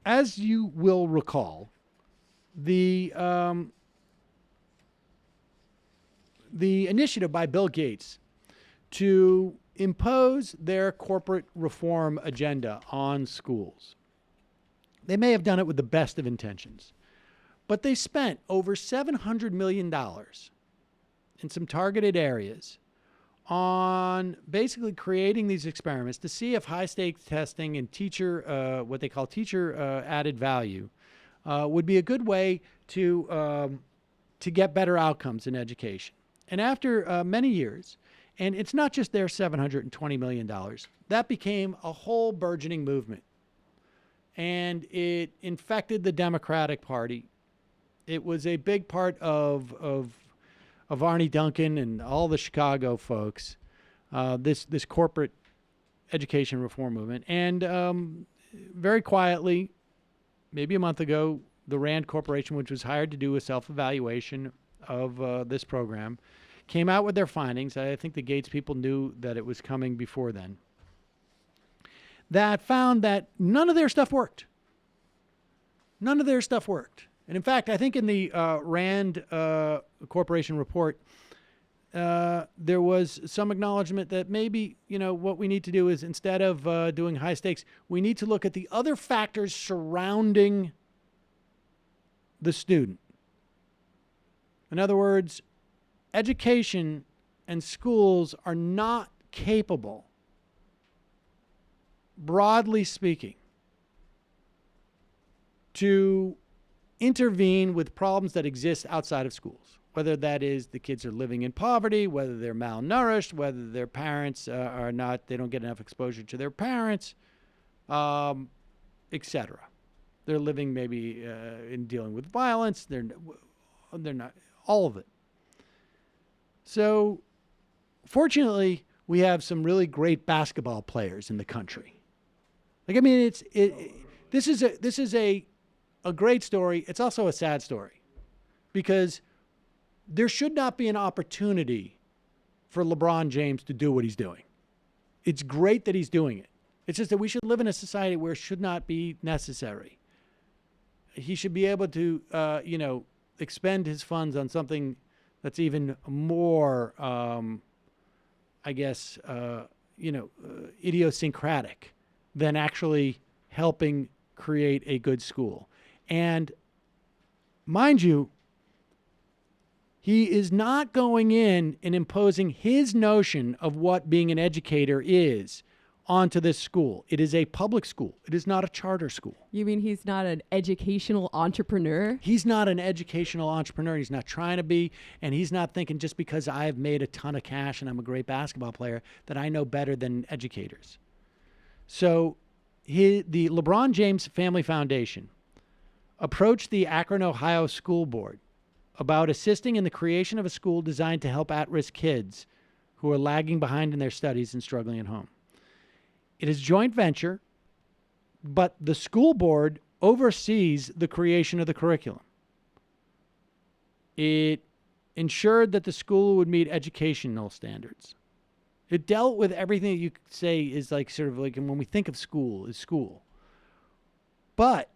as you will recall, the initiative by Bill Gates to impose their corporate reform agenda on schools. They may have done it with the best of intentions, but they spent over $700 million in some targeted areas on basically creating these experiments to see if high-stakes testing and what they call teacher added value, would be a good way to get better outcomes in education. And after many years, and it's not just their $720 million, that became a whole burgeoning movement. And it infected the Democratic Party. It was a big part of Arnie Duncan and all the Chicago folks, this corporate education reform movement. And very quietly, maybe a month ago, the Rand Corporation, which was hired to do a self-evaluation of this program, came out with their findings. I think the Gates people knew that it was coming before then, that found that none of their stuff worked. None of their stuff worked. And in fact, I think in the Rand Corporation report, there was some acknowledgement that maybe, what we need to do is, instead of doing high stakes, we need to look at the other factors surrounding the student. In other words, education and schools are not capable, broadly speaking, to intervene with problems that exist outside of schools, whether that is the kids are living in poverty, whether they're malnourished, whether their parents are not, they don't get enough exposure to their parents, etc. They're living maybe in dealing with violence. They're not, all of it. So fortunately, we have some really great basketball players in the country. This is a great story. It's also a sad story, because there should not be an opportunity for LeBron James to do what he's doing. It's great that he's doing it. It's just that we should live in a society where it should not be necessary. He should be able to, expend his funds on something that's even more, idiosyncratic than actually helping create a good school. And mind you, he is not going in and imposing his notion of what being an educator is onto this school. It is a public school. It is not a charter school. You mean he's not an educational entrepreneur? He's not an educational entrepreneur. He's not trying to be, and he's not thinking just because I've made a ton of cash and I'm a great basketball player that I know better than educators. So the LeBron James Family Foundation approached the Akron, Ohio School Board about assisting in the creation of a school designed to help at-risk kids who are lagging behind in their studies and struggling at home. It is a joint venture, but the school board oversees the creation of the curriculum. It ensured that the school would meet educational standards. It dealt with everything that you could say is like sort of like when we think of school, is school. But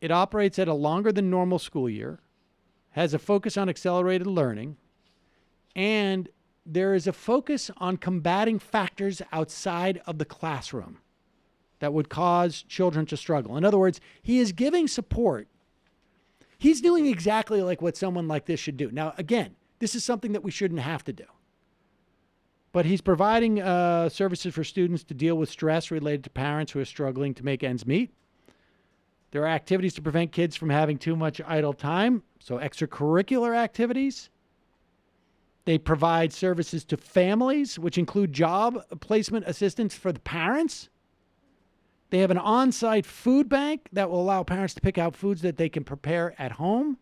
it operates at a longer than normal school year, has a focus on accelerated learning, and there is a focus on combating factors outside of the classroom that would cause children to struggle. In other words, he is giving support. He's doing exactly like what someone like this should do. Now, again, this is something that we shouldn't have to do. But he's providing services for students to deal with stress related to parents who are struggling to make ends meet. There are activities to prevent kids from having too much idle time, so extracurricular activities. They provide services to families, which include job placement assistance for the parents. They have an on-site food bank that will allow parents to pick out foods that they can prepare at home.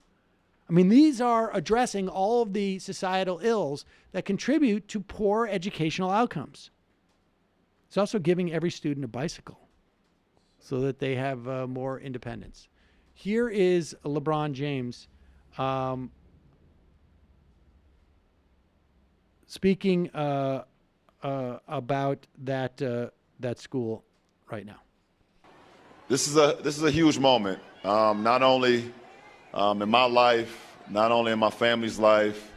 I mean, these are addressing all of the societal ills that contribute to poor educational outcomes. It's also giving every student a bicycle so that they have more independence. Here is LeBron James speaking about that school right now. This is a huge moment, not only in my life, not only in my family's life,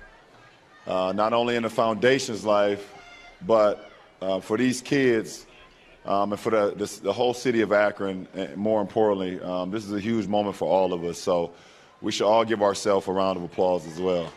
not only in the foundation's life, but for these kids and for the whole city of Akron, and more importantly, this is a huge moment for all of us. So we should all give ourselves a round of applause as well.